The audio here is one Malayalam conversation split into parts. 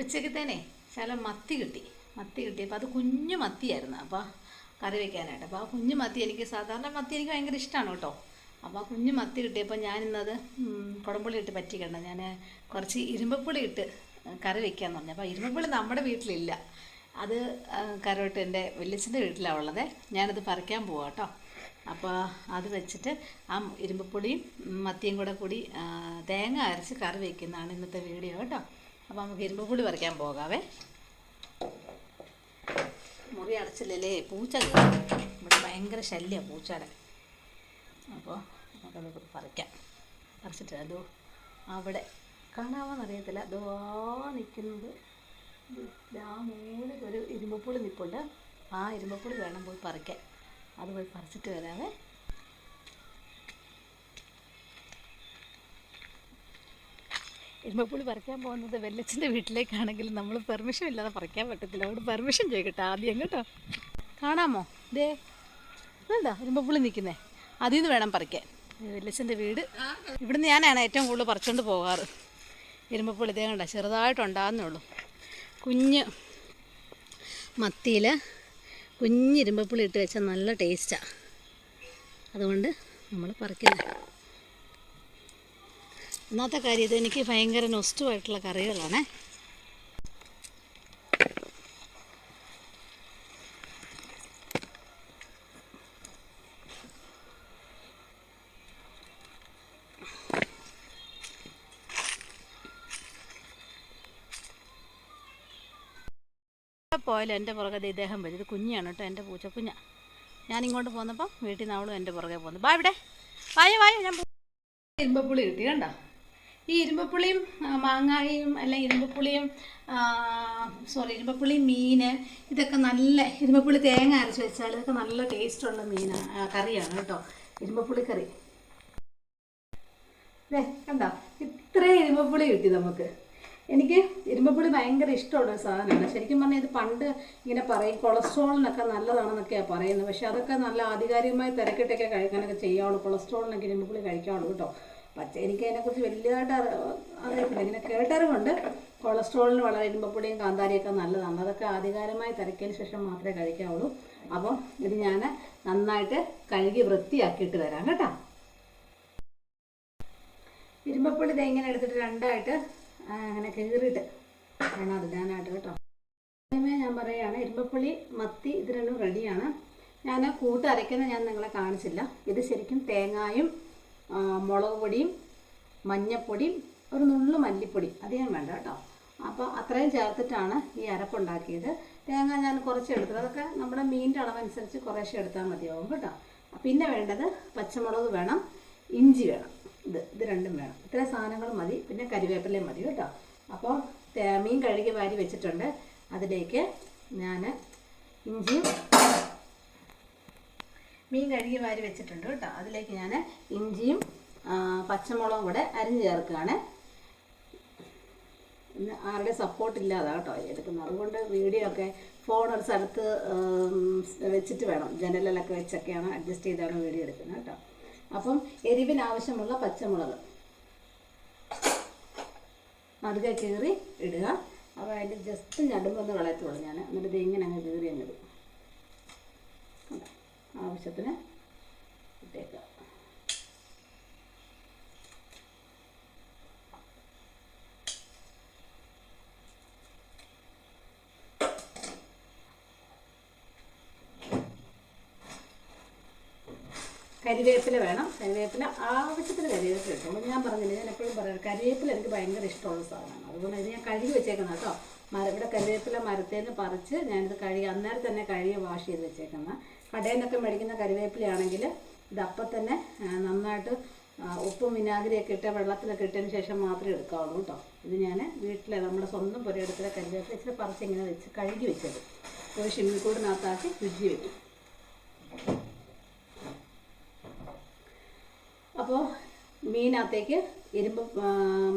ഉച്ചക്കത്തേനെ ശകലം മത്തി കിട്ടിയപ്പോൾ അത് കുഞ്ഞു മത്തിയായിരുന്നു. അപ്പോൾ കറി വെക്കാനായിട്ട്. അപ്പോൾ ആ കുഞ്ഞു മത്തി എനിക്ക് സാധാരണ മത്തി എനിക്ക് ഭയങ്കര ഇഷ്ടമാണ് കേട്ടോ. അപ്പോൾ ആ കുഞ്ഞു മത്തി കിട്ടിയപ്പോൾ ഞാനിന്നത് കുടംപുളി ഇട്ട് പറ്റിക്കണ്ട, ഞാൻ കുറച്ച് ഇരുമ്പപ്പുളി ഇട്ട് കറി വെക്കാമെന്ന് പറഞ്ഞു. അപ്പോൾ ഇരുമ്പപ്പുളി നമ്മുടെ വീട്ടിലില്ല, അത് കരോട്ട് എൻ്റെ വല്യച്ഛൻ്റെ വീട്ടിലാണ് ഉള്ളത്. ഞാനത് പറിക്കാൻ പോവാം കേട്ടോ. അപ്പോൾ അത് വെച്ചിട്ട് ആ ഇരുമ്പപ്പുളിയും മത്തിയും കൂടി തേങ്ങ അരച്ച് കറി വയ്ക്കുന്നതാണ് ഇന്നത്തെ വീഡിയോ കേട്ടോ. അപ്പോൾ നമുക്ക് ഇരുമ്പപ്പുളി പറിക്കാൻ പോകാവേ. മുറി അടച്ചില്ലല്ലേ, പൂച്ച കയറും. ഇവിടെ ഭയങ്കര ശല്യമാണ് പൂച്ചയുടെ. അപ്പോൾ നമുക്കത് പറിച്ചിട്ട് അതോ അവിടെ കാണാമെന്നറിയത്തില്ല, അതോ നിൽക്കുന്നത് ആ മൂലയ്ക്ക് ഒരു ഇരുമ്പപ്പുളി നിൽപ്പുണ്ട്. ആ ഇരുമ്പപ്പുളി വേണം പോയി പറിക്കാൻ. അത് പോയി പറിച്ചിട്ട് വരാവേ. ഇരുമ്പപ്പുളി പറിക്കാൻ പോകുന്നത് വെല്ലച്ചൻ്റെ വീട്ടിലേക്കാണെങ്കിൽ നമ്മൾ പെർമിഷൻ ഇല്ലാതെ പറിക്കാൻ പറ്റത്തില്ല. അവിടെ പെർമിഷൻ ചോദിക്കട്ടെ ആദ്യം കേട്ടോ. കാണാമോ? ദേ എന്താ ഇരുമ്പപ്പുളി നിൽക്കുന്നേ, അതിൽ നിന്ന് വേണം പറിക്കാൻ. വെല്ലച്ചൻ്റെ വീട് ഇവിടുന്ന് ഞാനാണ് ഏറ്റവും കൂടുതൽ പറിച്ചുകൊണ്ട് പോകാറ്. ഇരുമ്പപ്പുളി ഇതേ കണ്ട ചെറുതായിട്ടുണ്ടാകുന്നുള്ളൂ. കുഞ്ഞ് മത്തിയിൽ കുഞ്ഞ് ഇരുമ്പപ്പുളി ഇട്ട് വെച്ചാൽ നല്ല ടേസ്റ്റാണ്. അതുകൊണ്ട് നമ്മൾ പറിക്കുന്നത്. ഒന്നാമത്തെ കാര്യം ഇത് എനിക്ക് ഭയങ്കര നൊസ്റ്റുമായിട്ടുള്ള കറികളാണേ. പോയാലും എൻ്റെ പുറകെ ഇദ്ദേഹം വരും. ഇത് കുഞ്ഞാണ് കേട്ടോ, എൻ്റെ പൂച്ചക്കുഞ്ഞ. ഞാനിങ്ങോട്ട് പോന്നപ്പോൾ വീട്ടിൽ നിന്ന് അവളും എൻ്റെ പുറകെ പോകുന്നു. ബാ ഇവിടെ വായ ഞാൻ ഇരുമ്പപ്പുളി കിട്ടി കണ്ടോ. ഈ ഇരുമ്പപ്പുളിയും മാങ്ങായും അല്ലെങ്കിൽ ഇരുമ്പപ്പുളിയും മീൻ ഇതൊക്കെ നല്ല, ഇരുമ്പപ്പുളി തേങ്ങ അരച്ച് വെച്ചാൽ ഇതൊക്കെ നല്ല ടേസ്റ്റുള്ള കറിയാണ് കേട്ടോ, ഇരുമ്പപ്പുളി കറി. കണ്ടോ ഇത്രയും ഇരുമ്പപ്പുളി കിട്ടി നമുക്ക്. എനിക്ക് ഇരുമ്പപ്പുളി ഭയങ്കര ഇഷ്ടമുള്ള സാധനമാണ്. ശരിക്കും പറഞ്ഞാൽ ഇത് പണ്ട് ഇങ്ങനെ പറയും കൊളസ്ട്രോളിനൊക്കെ നല്ലതാണെന്നൊക്കെയാണ് പറയുന്നത്. പക്ഷെ അതൊക്കെ നല്ല ആധികാരികമായി തിരക്കിട്ടൊക്കെ കഴിക്കാനൊക്കെ ചെയ്യാവുള്ളൂ. കൊളസ്ട്രോളിനൊക്കെ ഇരുമ്പപ്പുളി കഴിക്കാവുള്ളൂ കേട്ടോ. എനിക്ക് അതിനെക്കുറിച്ച് വലിയതായിട്ട് അറിയത്തില്ല, ഇങ്ങനെ കേട്ടറിവുണ്ട്. കൊളസ്ട്രോളിന് വളരെ ഇരുമ്പപ്പുളിയും കാന്താരിയൊക്കെ നല്ലതാണ്. അതൊക്കെ ആധികാരികമായി തിരക്കിയതിന് ശേഷം മാത്രമേ കഴിക്കാവുള്ളൂ. അപ്പം ഇത് ഞാൻ നന്നായിട്ട് കഴുകി വൃത്തിയാക്കിയിട്ട് വരാം കേട്ടോ. ഇരുമ്പപ്പുളി ഇത് ഇങ്ങനെ എടുത്തിട്ട് രണ്ടായിട്ട് അങ്ങനെ കീറിയിട്ട് വേണം അതിടാനായിട്ട് കേട്ടോ. ആദ്യമേ ഞാൻ പറയുകയാണ്, ഇരുമ്പപ്പുളി മത്തി ഇത് രണ്ടും റെഡിയാണ്. ഞാൻ അരയ്ക്കുന്നത് ഞാൻ നിങ്ങളെ കാണിച്ചില്ല. ഇത് ശരിക്കും തേങ്ങായും മുളക് പൊടിയും മഞ്ഞപ്പൊടിയും ഒരു നുള്ളു മല്ലിപ്പൊടി അധികം വേണ്ട കേട്ടോ. അപ്പോൾ അത്രയും ചേർത്തിട്ടാണ് ഈ അരപ്പുണ്ടാക്കിയത്. തേങ്ങ ഞാൻ കുറച്ച് എടുത്തത്, അതൊക്കെ നമ്മുടെ മീനിൻ്റെ അളവനുസരിച്ച് കുറേശ്ശെ എടുത്താൽ മതിയാവും കേട്ടോ. പിന്നെ വേണ്ടത് പച്ചമുളക് വേണം, ഇഞ്ചി വേണം, ഇത് രണ്ടും വേണം. ഇത്രയും സാധനങ്ങൾ മതി. പിന്നെ കരിവേപ്പിലയും മതി കേട്ടോ. അപ്പോൾ മീൻ കഴുകി വാരി വെച്ചിട്ടുണ്ട്. അതിലേക്ക് ഞാൻ മീൻ കഴുകി വാരി വെച്ചിട്ടുണ്ട് കേട്ടോ. അതിലേക്ക് ഞാൻ ഇഞ്ചിയും പച്ചമുളകും കൂടെ അരിഞ്ഞ് ചേർക്കുകയാണ്. ഇന്ന് ആരുടെ സപ്പോർട്ടില്ലാതെ കേട്ടോ എടുക്കുന്നത്. അതുകൊണ്ട് വീഡിയോ ഒക്കെ ഫോൺ ഒരു സ്ഥലത്ത് വെച്ചിട്ട് വേണം, ജനലിലൊക്കെ വെച്ചൊക്കെയാണ് അഡ്ജസ്റ്റ് ചെയ്താണ് വീഡിയോ എടുക്കുന്നത് കേട്ടോ. അപ്പം എരിവിനാവശ്യമുള്ള പച്ചമുളക് നടുകെ കീറി ഇടുക. അപ്പോൾ അതിൻ്റെ ജസ്റ്റ് ഞടുമ്പൊന്ന് കളയത്തുള്ളൂ ഞാൻ. എന്നിട്ട് ഇത് ഇങ്ങനെ അങ്ങ് കീറി അങ്ങ് ഇടും. ആവശ്യത്തിന് ഇട്ടേക്കുക. കരിവേപ്പില വേണം. കരിവേപ്പില ആവശ്യത്തിന് കരിവേപ്പില ഇട്ടോളൂ. ഞാൻ പറഞ്ഞില്ല, ഞാൻ എപ്പോഴും പറയാം കരിവേപ്പില എനിക്ക് ഭയങ്കര ഇഷ്ടമുള്ള സാധനമാണ്. അതുകൊണ്ട് ഇത് ഞാൻ കഴുകി വെച്ചേക്കുന്നത് കേട്ടോ. ഇവിടെ കരിവേപ്പില മരത്തേന്ന് പറിച്ച് ഞാനിത് അന്നേരം തന്നെ കഴുകി വാഷ് ചെയ്ത് വെച്ചേക്കുന്ന. കടയിൽ നിന്നൊക്കെ മേടിക്കുന്ന കരിവേപ്പിലയാണെങ്കിൽ ഇത് അപ്പം തന്നെ നന്നായിട്ട് ഉപ്പും വിനാഗിരിയൊക്കെ ഇട്ട് വെള്ളത്തിലൊക്കെ ഇട്ടതിന് ശേഷം മാത്രമേ എടുക്കാവുള്ളൂ കേട്ടോ. ഇത് ഞാൻ വീട്ടിലെ നമ്മുടെ സ്വന്തം പുരയിടത്തിലെ കരിവേപ്പില ഇച്ചിരി പറിച്ച് ഇങ്ങനെ വെച്ച് കഴുകി വെച്ചത് ഒരു ഷിമ്മിക്കൂടിനകത്താക്കി ഫ്രിഡ്ജിൽ വെക്കും. അപ്പോൾ മീനകത്തേക്ക്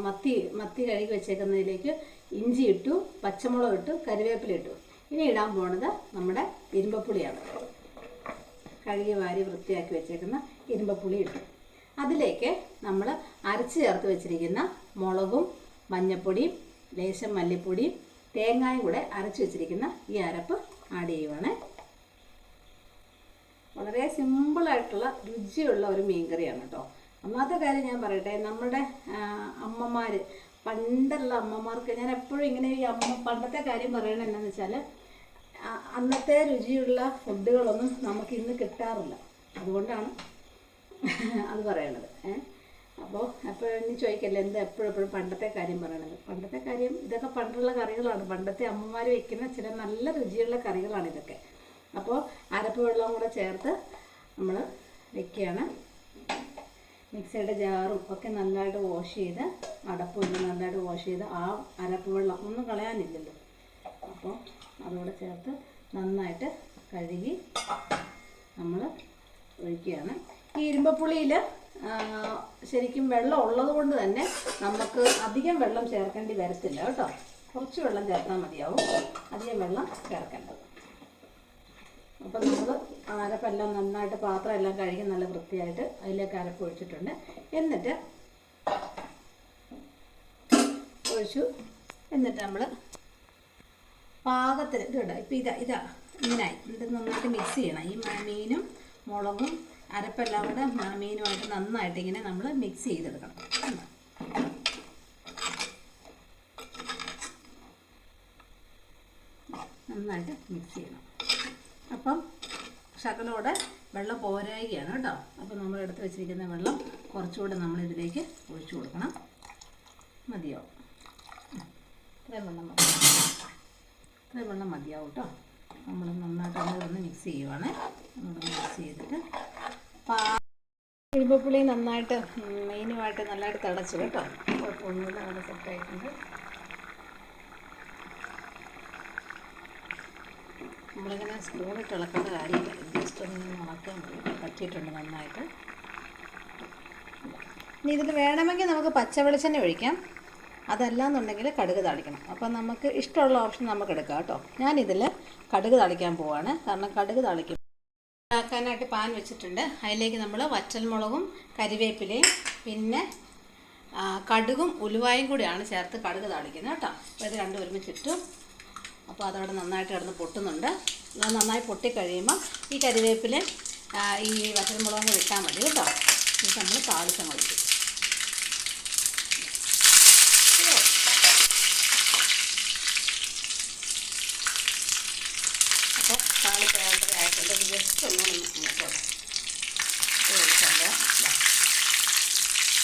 മത്തി കഴുകി വെച്ചേക്കുന്നതിലേക്ക് ഇഞ്ചി ഇട്ടു, പച്ചമുളക് ഇട്ടു, കരിവേപ്പില ഇട്ടു. ഇനി ഇടാൻ പോകുന്നത് നമ്മുടെ ഇരുമ്പപ്പുളിയാണ്. കഴുകി വാരി വൃത്തിയാക്കി വെച്ചേക്കുന്ന ഇരുമ്പപ്പുളി ഇട്ടു. അതിലേക്ക് നമ്മൾ അരച്ച് ചേർത്ത് വെച്ചിരിക്കുന്ന മുളകും മഞ്ഞപ്പൊടിയും ലേശം മല്ലിപ്പൊടിയും തേങ്ങായും കൂടെ അരച്ച് വെച്ചിരിക്കുന്ന ഈ അരപ്പ് ആഡ് ചെയ്യുവാണ്. വളരെ സിമ്പിളായിട്ടുള്ള രുചിയുള്ള ഒരു മീൻകറിയാണ് കേട്ടോ. ഒന്നാമത്തെ കാര്യം ഞാൻ പറയട്ടെ, നമ്മുടെ അമ്മമാർ, പണ്ടുള്ള അമ്മമാർക്ക്, ഞാൻ എപ്പോഴും ഇങ്ങനെ ഈ പണ്ടത്തെ കാര്യം പറയണത് എന്താണെന്ന് വെച്ചാൽ, അന്നത്തെ രുചിയുള്ള ഫുഡുകളൊന്നും നമുക്ക് ഇന്ന് കിട്ടാറില്ല. അതുകൊണ്ടാണ് അത് പറയണത്. അപ്പോൾ എപ്പോഴും ചോദിക്കല്ലേ എന്താ എപ്പോഴും പണ്ടത്തെ കാര്യം പറയണത്. പണ്ടത്തെ കാര്യം ഇതൊക്കെ പണ്ടുള്ള കറികളാണ്, പണ്ടത്തെ അമ്മമാർ വയ്ക്കുന്ന ചില നല്ല രുചിയുള്ള കറികളാണ് ഇതൊക്കെ. അപ്പോൾ അരപ്പ് വെള്ളവും കൂടെ ചേർത്ത് നമ്മൾ വെക്കുകയാണ്. മിക്സിയുടെ ജാറും ഒക്കെ നല്ലതായിട്ട് വാഷ് ചെയ്ത്, അടപ്പിട്ട് നല്ലതായിട്ട് വാഷ് ചെയ്ത്, ആ അരപ്പ് വെള്ളം ഒന്നും കളയാനില്ലല്ലോ, അപ്പോൾ അതുകൂടെ ചേർത്ത് നന്നായിട്ട് കഴുകി നമ്മൾ ഒഴിക്കുകയാണ്. ഈ ഇരുമ്പപ്പുളിയിൽ ശരിക്കും വെള്ളം ഉള്ളത് കൊണ്ട് തന്നെ നമുക്ക് അധികം വെള്ളം ചേർക്കേണ്ടി വരത്തില്ല കേട്ടോ. കുറച്ച് വെള്ളം ചേർത്താൽ മതിയാവും, അധികം വെള്ളം ചേർക്കേണ്ടത്. അപ്പം നമ്മൾ അരപ്പെല്ലാം നന്നായിട്ട് പാത്രം എല്ലാം കഴുകി നല്ല വൃത്തിയായിട്ട് അതിലേക്ക് അരപ്പ് ഒഴിച്ചിട്ടുണ്ട്. എന്നിട്ട് നമ്മൾ പാകത്തിന് ഇതുണ്ട്. ഇപ്പം ഇതാ ഇങ്ങനായി. ഇത് നന്നായിട്ട് മിക്സ് ചെയ്യണം. ഈ മീനും മുളകും അരപ്പെല്ലാം കൂടെ മീനുമായിട്ട് നന്നായിട്ട് ഇങ്ങനെ നമ്മൾ മിക്സ് ചെയ്തെടുക്കണം. നന്നായിട്ട് മിക്സ് ചെയ്യണം. അപ്പം ശകലോടെ വെള്ളം പോരായികയാണ് കേട്ടോ. അപ്പം നമ്മൾ എടുത്ത് വെച്ചിരിക്കുന്ന വെള്ളം കുറച്ചുകൂടെ നമ്മൾ ഇതിലേക്ക് ഒഴിച്ചു കൊടുക്കണം. മതിയാവും, ഇത്രയും വെള്ളം മതിയാവും കേട്ടോ. നമ്മൾ നന്നായിട്ട് അങ്ങോട്ടൊന്ന് മിക്സ് ചെയ്യുവാണ്. അങ്ങോട്ട് മിക്സ് ചെയ്തിട്ട് ഇരുമ്പപ്പുളി നന്നായിട്ട് മീനുമായിട്ട് നല്ലതായിട്ട് തിളച്ചു കേട്ടോ. കുഴപ്പമൊന്നുമില്ല, നല്ല സെറ്റായിട്ടുണ്ട്. നമ്മളിങ്ങനെ സ്പൂണിട്ട് ഇളക്കേണ്ട കാര്യമില്ല, ജസ്റ്റ് ഒന്ന് ഇളക്കാൻ പറ്റിയിട്ടുണ്ട് നന്നായിട്ട്. ഇനി ഇതിൽ വേണമെങ്കിൽ നമുക്ക് പച്ച വെളിച്ചെണ്ണ ഒഴിക്കാം, അതല്ലാന്നുണ്ടെങ്കിൽ കടുക് താളിക്കണം. അപ്പം നമുക്ക് ഇഷ്ടമുള്ള ഓപ്ഷൻ നമുക്ക് എടുക്കാം കേട്ടോ. ഞാനിതിൽ കടുക് താളിക്കാൻ പോവാണ്, കാരണം കടുക് താളിക്കും. ആക്കാനായിട്ട് പാൻ വെച്ചിട്ടുണ്ട്. അതിലേക്ക് നമ്മൾ വറ്റൽമുളകും കരിവേപ്പിലയും പിന്നെ കടുകും ഉലുവായും കൂടിയാണ് ചേർത്ത് കടുക് താളിക്കുന്നത് കേട്ടോ. അപ്പോൾ ഇത് രണ്ടും ഒരുമിച്ചിട്ടു. അപ്പോൾ അതവിടെ നന്നായിട്ട് കിടന്ന് പൊട്ടുന്നുണ്ട്. അത് നന്നായി പൊട്ടിക്കഴിയുമ്പോൾ ഈ കരിവേപ്പില ഈ വറ്റൽമുളകും കൂടി ഇട്ടാൽ മതി കേട്ടോ. ഇത് നമ്മൾ താളിച്ചങ്ങ് ഒഴിക്കും. അപ്പോൾ താളിപ്പായിട്ട് ആയിട്ടുണ്ട്. ജസ്റ്റ് ഒന്നും നോക്കാം.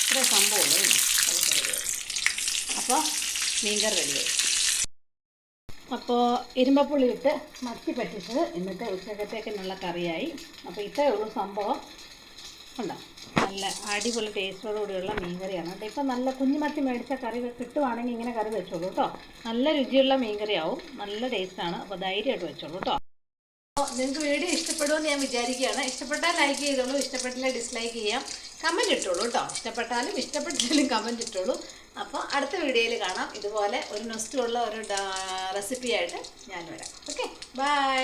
ഇത്ര സംഭവമുള്ളൂ. അപ്പോൾ മീൻകറി റെഡിയായി. അപ്പോൾ ഇരുമ്പപ്പുളി ഇട്ട് മത്തി പറ്റിച്ചത് ഇന്നത്തെ ഉച്ചക്കത്തേക്കിനുള്ള കറിയായി. അപ്പോൾ ഇത്രയേ ഉള്ളൂ സംഭവം. ഉണ്ടോ, നല്ല അടിപൊളി ടേസ്റ്റോടുകൂടിയുള്ള മീൻകറിയാണ് കേട്ടോ. ഇപ്പം നല്ല കുഞ്ഞുമത്തി മേടിച്ച കറി കിട്ടുവാണെങ്കിൽ ഇങ്ങനെ കറി വെച്ചോളൂ കേട്ടോ. നല്ല രുചിയുള്ള മീൻകറിയാവും, നല്ല ടേസ്റ്റാണ്. അപ്പോൾ ധൈര്യമായിട്ട് വെച്ചോളൂ കേട്ടോ. അപ്പോൾ നിങ്ങൾക്ക് വീഡിയോ ഇഷ്ടപ്പെടുമെന്ന് ഞാൻ വിചാരിക്കുകയാണ്. ഇഷ്ടപ്പെട്ടാൽ ലൈക്ക് ചെയ്തോളൂ, ഇഷ്ടപ്പെട്ടില്ല ഡിസ്ലൈക്ക് ചെയ്യാം. കമൻറ്റ് ഇട്ടോളൂ കേട്ടോ. ഇഷ്ടപ്പെട്ടാലും ഇഷ്ടപ്പെട്ടില്ലെങ്കിലും കമൻറ്റ് ഇട്ടോളൂ. അപ്പോൾ അടുത്ത വീഡിയോയിൽ കാണാം. ഇതുപോലെ ഒരു നൊസ്റ്റുള്ള ഒരു റെസിപ്പിയായിട്ട് ഞാൻ വരാം. Okay, by.